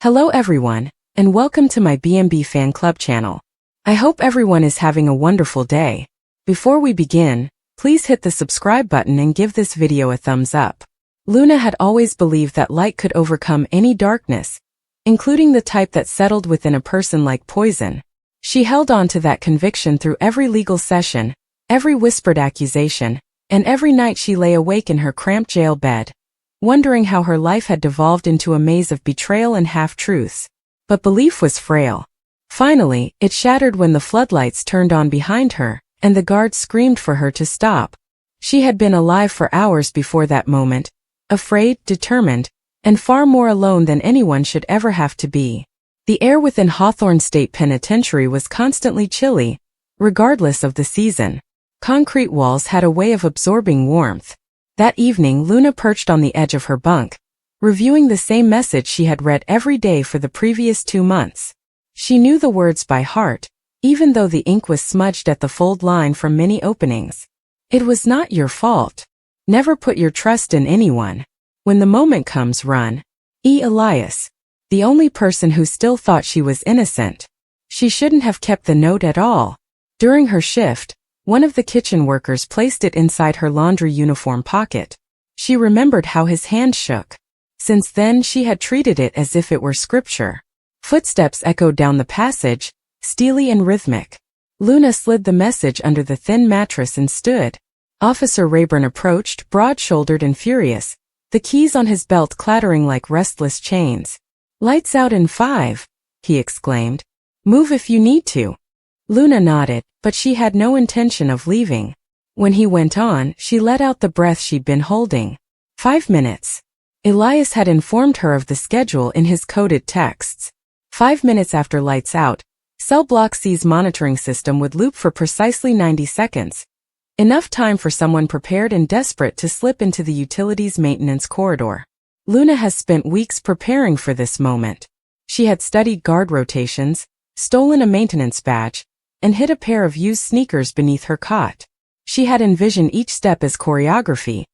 Hello everyone, and welcome to my B&B Fan Club channel. I hope everyone is having a wonderful day. Before we begin, please hit the subscribe button and give this video a thumbs up. Luna had always believed that light could overcome any darkness, including the type that settled within a person like poison. She held on to that conviction through every legal session, every whispered accusation, and every night she lay awake in her cramped jail bed, wondering how her life had devolved into a maze of betrayal and half-truths. But belief was frail. Finally, it shattered when the floodlights turned on behind her, and the guard screamed for her to stop. She had been alive for hours before that moment, afraid, determined, and far more alone than anyone should ever have to be. The air within Hawthorne State Penitentiary was constantly chilly, regardless of the season. Concrete walls had a way of absorbing warmth. That evening, Luna perched on the edge of her bunk, reviewing the same message she had read every day for the previous 2 months. She knew the words by heart, even though the ink was smudged at the fold line from many openings. It was not your fault. Never put your trust in anyone. When the moment comes, run. E. Elias. The only person who still thought she was innocent. She shouldn't have kept the note at all. During her shift, one of the kitchen workers placed it inside her laundry uniform pocket. She remembered how his hand shook. Since then, she had treated it as if it were scripture. Footsteps echoed down the passage, steely and rhythmic. Luna slid the message under the thin mattress and stood. Officer Rayburn approached, broad-shouldered and furious, the keys on his belt clattering like restless chains. "Lights out in 5, he exclaimed. "Move if you need to." Luna nodded, but she had no intention of leaving. When he went on, she let out the breath she'd been holding. 5 minutes. Elias had informed her of the schedule in his coded texts. 5 minutes after lights out, Cell Block C's monitoring system would loop for precisely 90 seconds. Enough time for someone prepared and desperate to slip into the utilities maintenance corridor. Luna has spent weeks preparing for this moment. She had studied guard rotations, stolen a maintenance badge, and hid a pair of used sneakers beneath her cot. She had envisioned each step as choreography,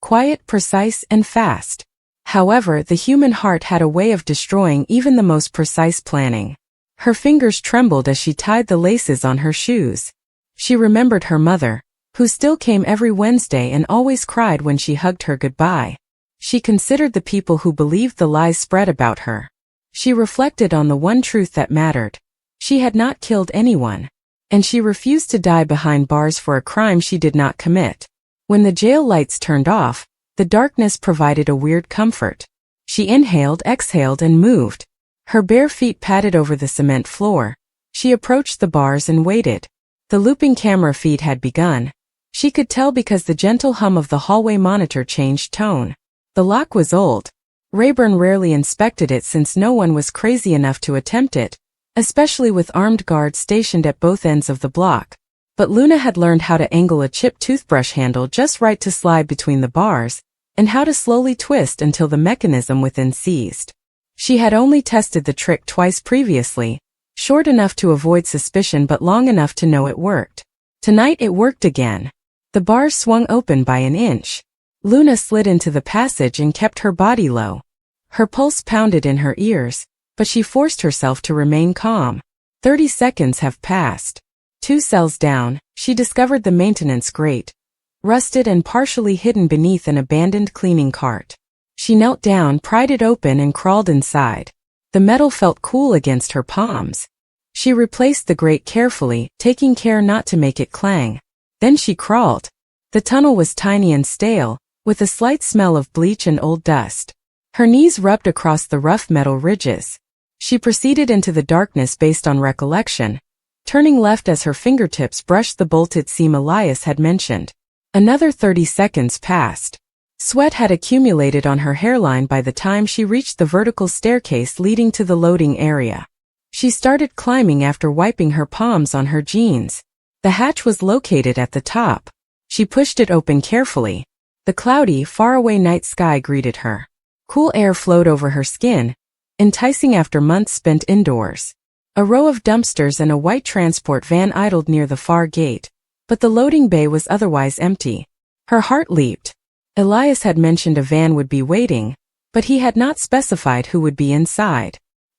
quiet, precise, and fast. However, the human heart had a way of destroying even the most precise planning. Her fingers trembled as she tied the laces on her shoes. She remembered her mother, who still came every Wednesday and always cried when she hugged her goodbye. She considered the people who believed the lies spread about her. She reflected on the one truth that mattered. She had not killed anyone, and she refused to die behind bars for a crime she did not commit. When the jail lights turned off, the darkness provided a weird comfort. She inhaled, exhaled, and moved. Her bare feet padded over the cement floor. She approached the bars and waited. The looping camera feed had begun. She could tell because the gentle hum of the hallway monitor changed tone. The lock was old. Rayburn rarely inspected it since no one was crazy enough to attempt it, especially with armed guards stationed at both ends of the block. But Luna had learned how to angle a chipped toothbrush handle just right to slide between the bars, and how to slowly twist until the mechanism within seized. She had only tested the trick twice previously, short enough to avoid suspicion but long enough to know it worked. Tonight it worked again. The bars swung open by an inch. Luna slid into the passage and kept her body low. Her pulse pounded in her ears, but she forced herself to remain calm. 30 seconds have passed. 2 cells down, she discovered the maintenance grate, rusted and partially hidden beneath an abandoned cleaning cart. She knelt down, pried it open, and crawled inside. The metal felt cool against her palms. She replaced the grate carefully, taking care not to make it clang. Then she crawled. The tunnel was tiny and stale, with a slight smell of bleach and old dust. Her knees rubbed across the rough metal ridges. She proceeded into the darkness based on recollection, turning left as her fingertips brushed the bolted seam Elias had mentioned. Another 30 seconds passed. Sweat had accumulated on her hairline by the time she reached the vertical staircase leading to the loading area. She started climbing after wiping her palms on her jeans. The hatch was located at the top. She pushed it open carefully. The cloudy, faraway night sky greeted her. Cool air flowed over her skin, enticing after months spent indoors. A row of dumpsters and a white transport van idled near the far gate, but the loading bay was otherwise empty. Her heart leaped. Elias had mentioned a van would be waiting, but he had not specified who would be inside.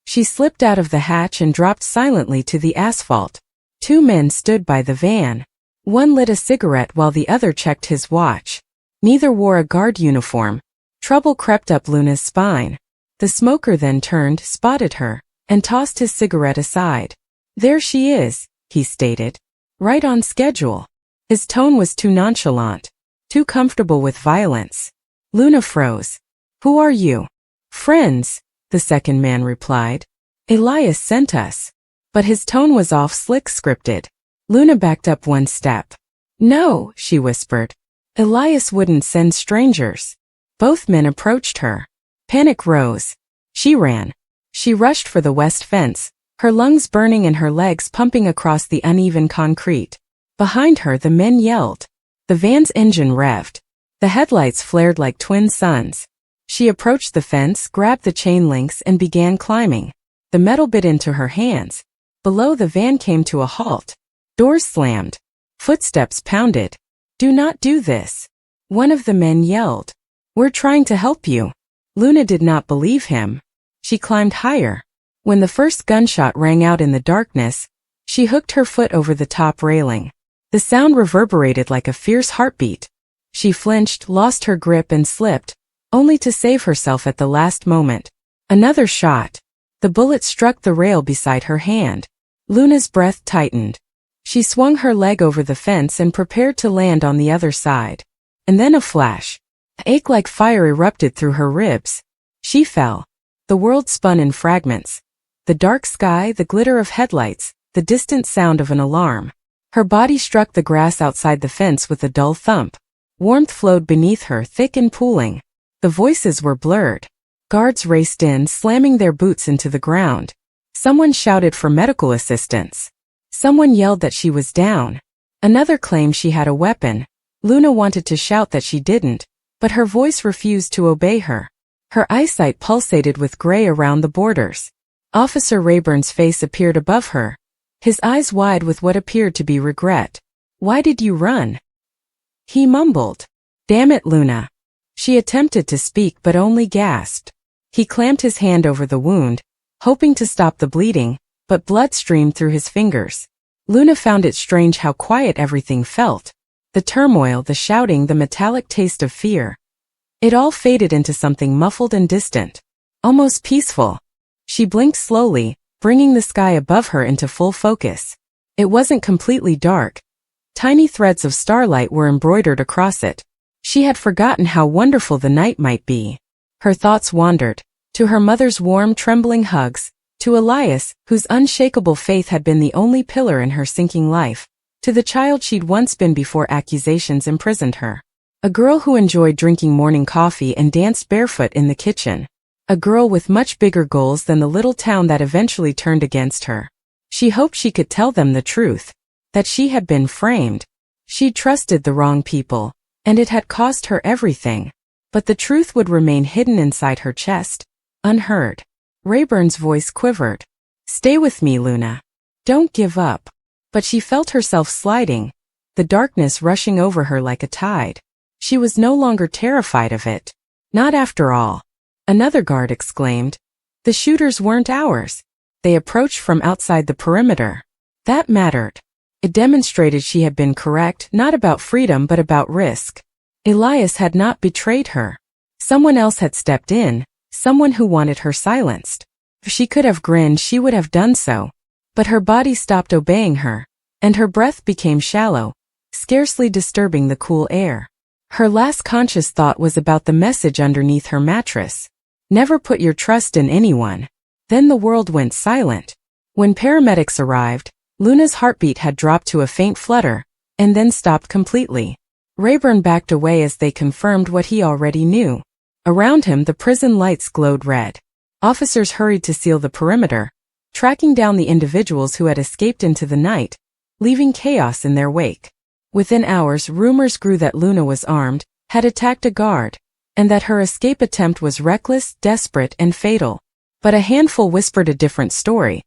She slipped out of the hatch and dropped silently to the asphalt. 2 men stood by the van. One lit a cigarette while the other checked his watch. Neither wore a guard uniform. Trouble crept up Luna's spine. The smoker then turned, spotted her, and tossed his cigarette aside. "There she is," he stated. "Right on schedule." His tone was too nonchalant, too comfortable with violence. Luna froze. "Who are you?" "Friends," the second man replied. "Elias sent us." But his tone was off, slick, scripted. Luna backed up 1 step. "No," she whispered. "Elias wouldn't send strangers." Both men approached her. Panic rose. She ran. She rushed for the west fence, her lungs burning and her legs pumping across the uneven concrete. Behind her the men yelled. The van's engine revved. The headlights flared like twin suns. She approached the fence, grabbed the chain links and began climbing. The metal bit into her hands. Below, the van came to a halt. Doors slammed. Footsteps pounded. "Do not do this," one of the men yelled. "We're trying to help you." Luna did not believe him. She climbed higher. When the first gunshot rang out in the darkness, she hooked her foot over the top railing. The sound reverberated like a fierce heartbeat. She flinched, lost her grip and slipped, only to save herself at the last moment. Another shot. The bullet struck the rail beside her hand. Luna's breath tightened. She swung her leg over the fence and prepared to land on the other side. And then a flash. An ache like fire erupted through her ribs. She fell. The world spun in fragments. The dark sky, the glitter of headlights, the distant sound of an alarm. Her body struck the grass outside the fence with a dull thump. Warmth flowed beneath her, thick and pooling. The voices were blurred. Guards raced in, slamming their boots into the ground. Someone shouted for medical assistance. Someone yelled that she was down. Another claimed she had a weapon. Luna wanted to shout that she didn't, but her voice refused to obey her. Her eyesight pulsated with gray around the borders. Officer Rayburn's face appeared above her, his eyes wide with what appeared to be regret. "Why did you run?" he mumbled. "Damn it, Luna." She attempted to speak but only gasped. He clamped his hand over the wound, hoping to stop the bleeding, but blood streamed through his fingers. Luna found it strange how quiet everything felt. The turmoil, the shouting, the metallic taste of fear. It all faded into something muffled and distant, almost peaceful. She blinked slowly, bringing the sky above her into full focus. It wasn't completely dark. Tiny threads of starlight were embroidered across it. She had forgotten how wonderful the night might be. Her thoughts wandered, to her mother's warm, trembling hugs, to Elias, whose unshakable faith had been the only pillar in her sinking life, to the child she'd once been before accusations imprisoned her. A girl who enjoyed drinking morning coffee and danced barefoot in the kitchen. A girl with much bigger goals than the little town that eventually turned against her. She hoped she could tell them the truth, that she had been framed. She'd trusted the wrong people, and it had cost her everything. But the truth would remain hidden inside her chest, unheard. Rayburn's voice quivered. "Stay with me, Luna. Don't give up." But she felt herself sliding, the darkness rushing over her like a tide. She was no longer terrified of it. Not after all. Another guard exclaimed. "The shooters weren't ours. They approached from outside the perimeter." That mattered. It demonstrated she had been correct, not about freedom but about risk. Elias had not betrayed her. Someone else had stepped in, someone who wanted her silenced. If she could have grinned, she would have done so. But her body stopped obeying her, and her breath became shallow, scarcely disturbing the cool air. Her last conscious thought was about the message underneath her mattress. Never put your trust in anyone. Then the world went silent. When paramedics arrived, Luna's heartbeat had dropped to a faint flutter, and then stopped completely. Rayburn backed away as they confirmed what he already knew. Around him, the prison lights glowed red. Officers hurried to seal the perimeter, tracking down the individuals who had escaped into the night, leaving chaos in their wake. Within hours, rumors grew that Luna was armed, had attacked a guard, and that her escape attempt was reckless, desperate, and fatal. But a handful whispered a different story,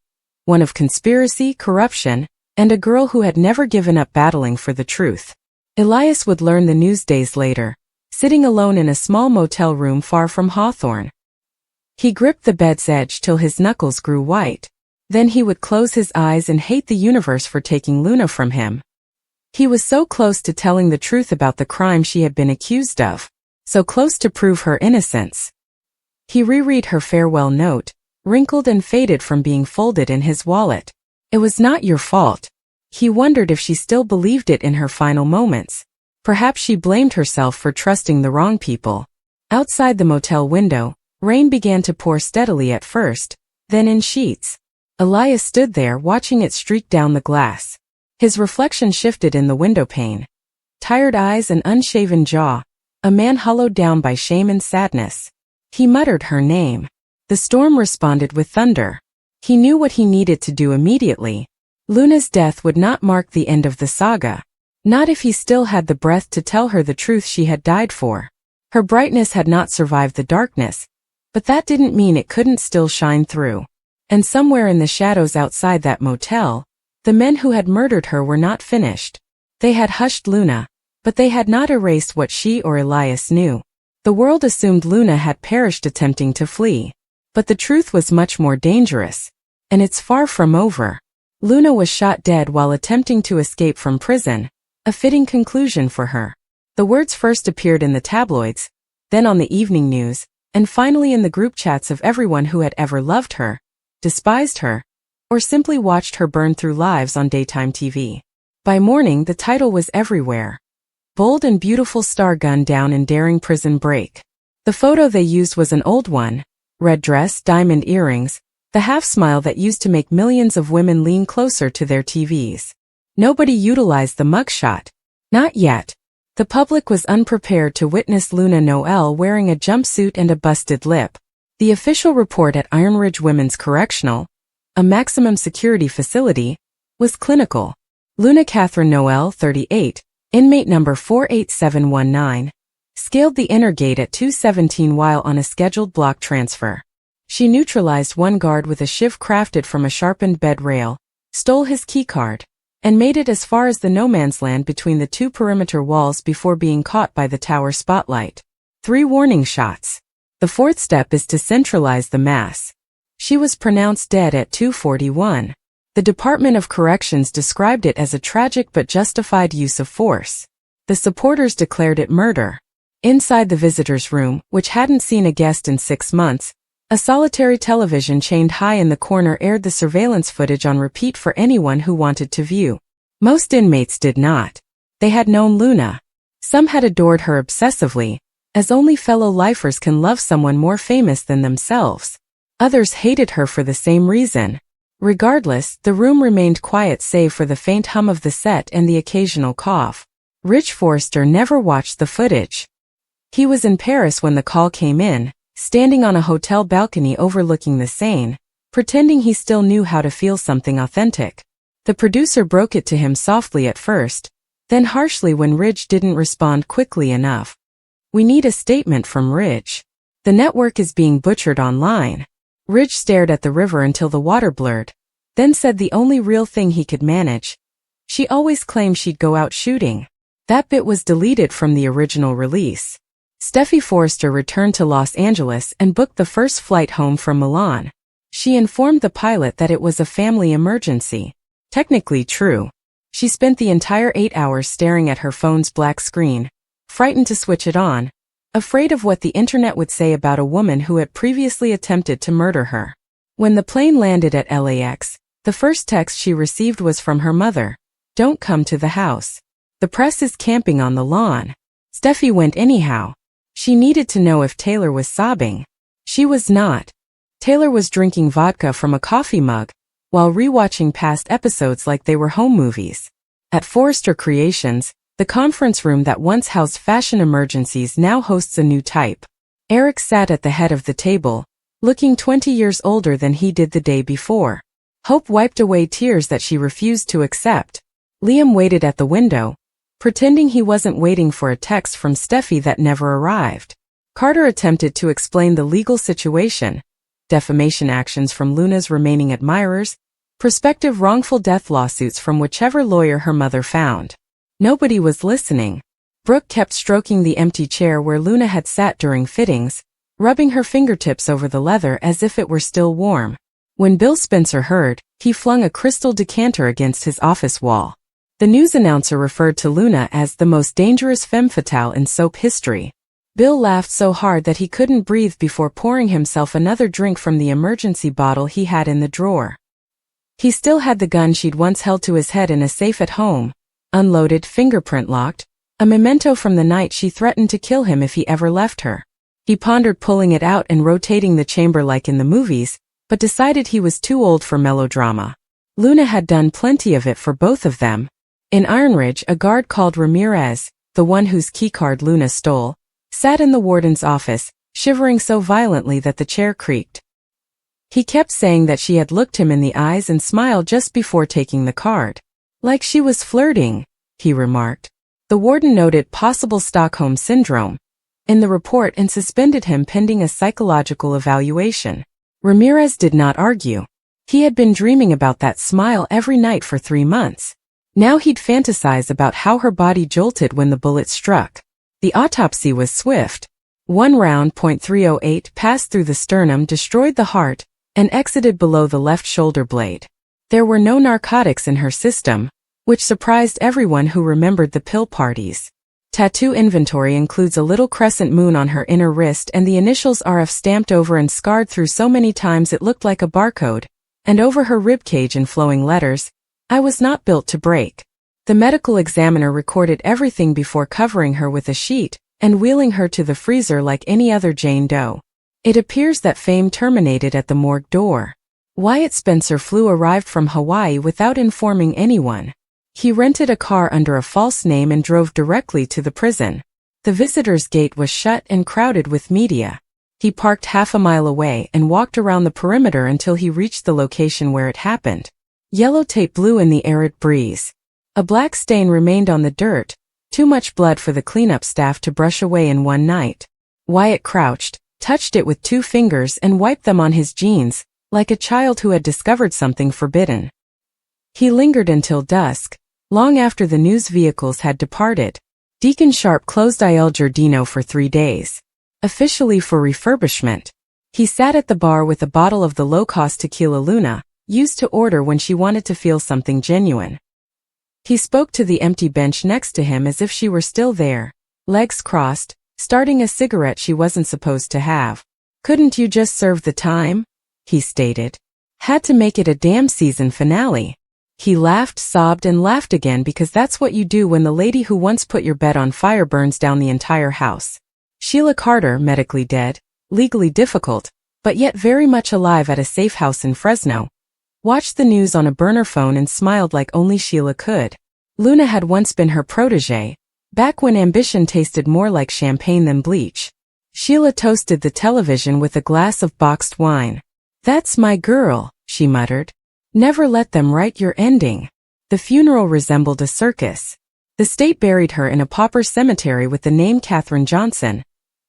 one of conspiracy, corruption, and a girl who had never given up battling for the truth. Elias would learn the news days later, sitting alone in a small motel room far from Hawthorne. He gripped the bed's edge till his knuckles grew white. Then he would close his eyes and hate the universe for taking Luna from him. He was so close to telling the truth about the crime she had been accused of. So close to prove her innocence. He reread her farewell note, wrinkled and faded from being folded in his wallet. It was not your fault. He wondered if she still believed it in her final moments. Perhaps she blamed herself for trusting the wrong people. Outside the motel window, rain began to pour steadily at first, then in sheets. Elias stood there watching it streak down the glass. His reflection shifted in the window pane. Tired eyes and unshaven jaw, a man hollowed down by shame and sadness. He muttered her name. The storm responded with thunder. He knew what he needed to do immediately. Luna's death would not mark the end of the saga. Not if he still had the breath to tell her the truth she had died for. Her brightness had not survived the darkness, but that didn't mean it couldn't still shine through. And somewhere in the shadows outside that motel, the men who had murdered her were not finished. They had hushed Luna, but they had not erased what she or Elias knew. The world assumed Luna had perished attempting to flee. But the truth was much more dangerous. And it's far from over. Luna was shot dead while attempting to escape from prison, a fitting conclusion for her. The words first appeared in the tabloids, then on the evening news, and finally in the group chats of everyone who had ever loved her, despised her, or simply watched her burn through lives on daytime TV. By morning the title was everywhere. Bold and beautiful star gunned down in daring prison break. The photo they used was an old one, red dress, diamond earrings, the half-smile that used to make millions of women lean closer to their TVs. Nobody utilized the mugshot. Not yet. The public was unprepared to witness Luna Noel wearing a jumpsuit and a busted lip. The official report at Iron Ridge Women's Correctional, a maximum security facility, was clinical. Luna Catherine Noel, 38, inmate number 48719, scaled the inner gate at 217 while on a scheduled block transfer. She neutralized one guard with a shiv crafted from a sharpened bed rail, stole his keycard, and made it as far as the no-man's land between the two perimeter walls before being caught by the tower spotlight. 3 warning shots. The 4th step is to centralize the mass. She was pronounced dead at 2:41. The Department of Corrections described it as a tragic but justified use of force. The supporters declared it murder. Inside the visitor's room, which hadn't seen a guest in 6 months, a solitary television chained high in the corner aired the surveillance footage on repeat for anyone who wanted to view. Most inmates did not. They had known Luna. Some had adored her obsessively, as only fellow lifers can love someone more famous than themselves. Others hated her for the same reason. Regardless, the room remained quiet save for the faint hum of the set and the occasional cough. Rich Forrester never watched the footage. He was in Paris when the call came in, standing on a hotel balcony overlooking the Seine, pretending he still knew how to feel something authentic. The producer broke it to him softly at first, then harshly when Ridge didn't respond quickly enough. "We need a statement from Ridge. The network is being butchered online." Ridge stared at the river until the water blurred, then said the only real thing he could manage. "She always claimed she'd go out shooting." That bit was deleted from the original release. Steffi Forrester returned to Los Angeles and booked the first flight home from Milan. She informed the pilot that it was a family emergency. Technically true. She spent the entire 8 hours staring at her phone's black screen, frightened to switch it on, afraid of what the internet would say about a woman who had previously attempted to murder her. When the plane landed at LAX, the first text she received was from her mother. "Don't come to the house. The press is camping on the lawn." Steffi went anyhow. She needed to know if Taylor was sobbing. She was not. Taylor was drinking vodka from a coffee mug, while rewatching past episodes like they were home movies. At Forrester Creations, the conference room that once housed fashion emergencies now hosts a new type. Eric sat at the head of the table, looking 20 years older than he did the day before. Hope wiped away tears that she refused to accept. Liam waited at the window, pretending he wasn't waiting for a text from Steffi that never arrived. Carter attempted to explain the legal situation, defamation actions from Luna's remaining admirers, prospective wrongful death lawsuits from whichever lawyer her mother found. Nobody was listening. Brooke kept stroking the empty chair where Luna had sat during fittings, rubbing her fingertips over the leather as if it were still warm. When Bill Spencer heard, he flung a crystal decanter against his office wall. The news announcer referred to Luna as the most dangerous femme fatale in soap history. Bill laughed so hard that he couldn't breathe before pouring himself another drink from the emergency bottle he had in the drawer. He still had the gun she'd once held to his head in a safe at home, unloaded, fingerprint locked, a memento from the night she threatened to kill him if he ever left her. He pondered pulling it out and rotating the chamber like in the movies, but decided he was too old for melodrama. Luna had done plenty of it for both of them. In Iron Ridge, a guard called Ramirez, the one whose keycard Luna stole, sat in the warden's office, shivering so violently that the chair creaked. He kept saying that she had looked him in the eyes and smiled just before taking the card. Like she was flirting, he remarked. The warden noted possible Stockholm Syndrome in the report and suspended him pending a psychological evaluation. Ramirez did not argue. He had been dreaming about that smile every night for 3 months. Now he'd fantasize about how her body jolted when the bullet struck. The autopsy was swift. One round .308 passed through the sternum, destroyed the heart, and exited below the left shoulder blade. There were no narcotics in her system, which surprised everyone who remembered the pill parties. Tattoo inventory includes a little crescent moon on her inner wrist and the initials RF stamped over and scarred through so many times it looked like a barcode, and over her ribcage in flowing letters, "I was not built to break." The medical examiner recorded everything before covering her with a sheet and wheeling her to the freezer like any other Jane Doe. It appears that fame terminated at the morgue door. Wyatt Spencer arrived from Hawaii without informing anyone. He rented a car under a false name and drove directly to the prison. The visitor's gate was shut and crowded with media. He parked half a mile away and walked around the perimeter until he reached the location where it happened. Yellow tape blew in the arid breeze. A black stain remained on the dirt, too much blood for the cleanup staff to brush away in one night. Wyatt crouched, touched it with 2 fingers and wiped them on his jeans, like a child who had discovered something forbidden. He lingered until dusk, long after the news vehicles had departed. Deacon Sharp closed Il Giardino for 3 days, officially for refurbishment. He sat at the bar with a bottle of the low-cost tequila Luna, used to order when she wanted to feel something genuine. He spoke to the empty bench next to him as if she were still there, legs crossed, starting a cigarette she wasn't supposed to have. "Couldn't you just serve the time?" he stated. "Had to make it a damn season finale." He laughed, sobbed, and laughed again because that's what you do when the lady who once put your bed on fire burns down the entire house. Sheila Carter, medically dead, legally difficult, but yet very much alive at a safe house in Fresno, watched the news on a burner phone and smiled like only Sheila could. Luna had once been her protégée, back when ambition tasted more like champagne than bleach. Sheila toasted the television with a glass of boxed wine. "That's my girl," she muttered. "Never let them write your ending." The funeral resembled a circus. The state buried her in a pauper cemetery with the name Katherine Johnson.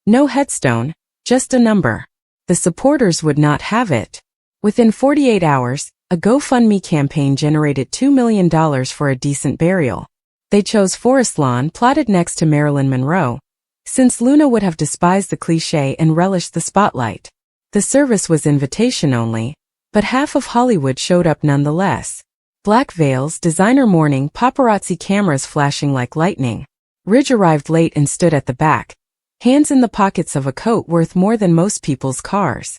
No headstone, just a number. The supporters would not have it. Within 48 hours, a GoFundMe campaign generated $2 million for a decent burial. They chose Forest Lawn, plotted next to Marilyn Monroe, since Luna would have despised the cliché and relished the spotlight. The service was invitation only, but half of Hollywood showed up nonetheless. Black veils, designer mourning, paparazzi cameras flashing like lightning. Ridge arrived late and stood at the back, hands in the pockets of a coat worth more than most people's cars.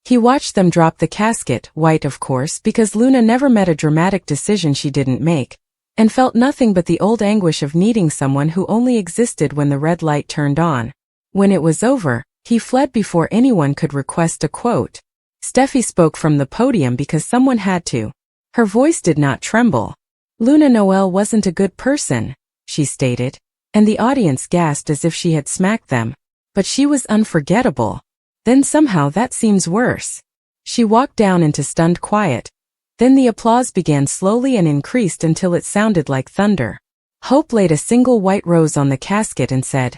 He watched them drop the casket, white of course because Luna never met a dramatic decision she didn't make, and felt nothing but the old anguish of needing someone who only existed when the red light turned on. When it was over, he fled before anyone could request a quote. Steffi spoke from the podium because someone had to. Her voice did not tremble. "Luna Noel wasn't a good person," she stated, and the audience gasped as if she had smacked them. "But she was unforgettable." Then somehow that seems worse. She walked down into stunned quiet. Then the applause began slowly and increased until it sounded like thunder. Hope laid a single white rose on the casket and said,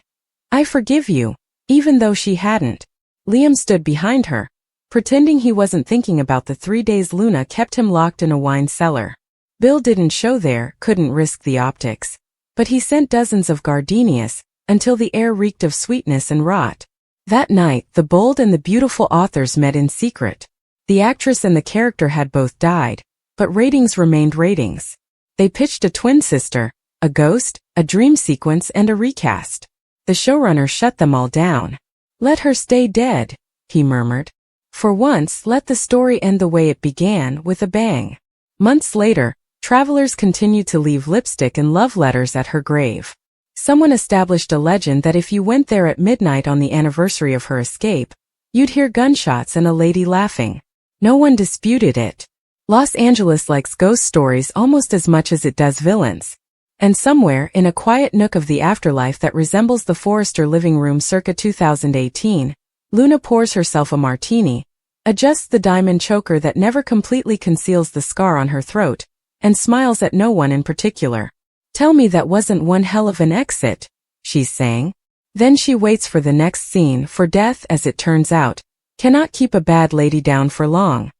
"I forgive you," even though she hadn't. Liam stood behind her, pretending he wasn't thinking about the 3 days Luna kept him locked in a wine cellar. Bill didn't show there, couldn't risk the optics, but he sent dozens of gardenias, until the air reeked of sweetness and rot. That night, the bold and the beautiful authors met in secret. The actress and the character had both died, but ratings remained ratings. They pitched a twin sister, a ghost, a dream sequence, and a recast. The showrunner shut them all down. "Let her stay dead," he murmured. "For once, let the story end the way it began, with a bang." Months later, travelers continued to leave lipstick and love letters at her grave. Someone established a legend that if you went there at midnight on the anniversary of her escape, you'd hear gunshots and a lady laughing. No one disputed it. Los Angeles likes ghost stories almost as much as it does villains. And somewhere, in a quiet nook of the afterlife that resembles the Forrester living room circa 2018, Luna pours herself a martini, adjusts the diamond choker that never completely conceals the scar on her throat, and smiles at no one in particular. "Tell me that wasn't one hell of an exit," she's saying. Then she waits for the next scene, for death, as it turns out, cannot keep a bad lady down for long.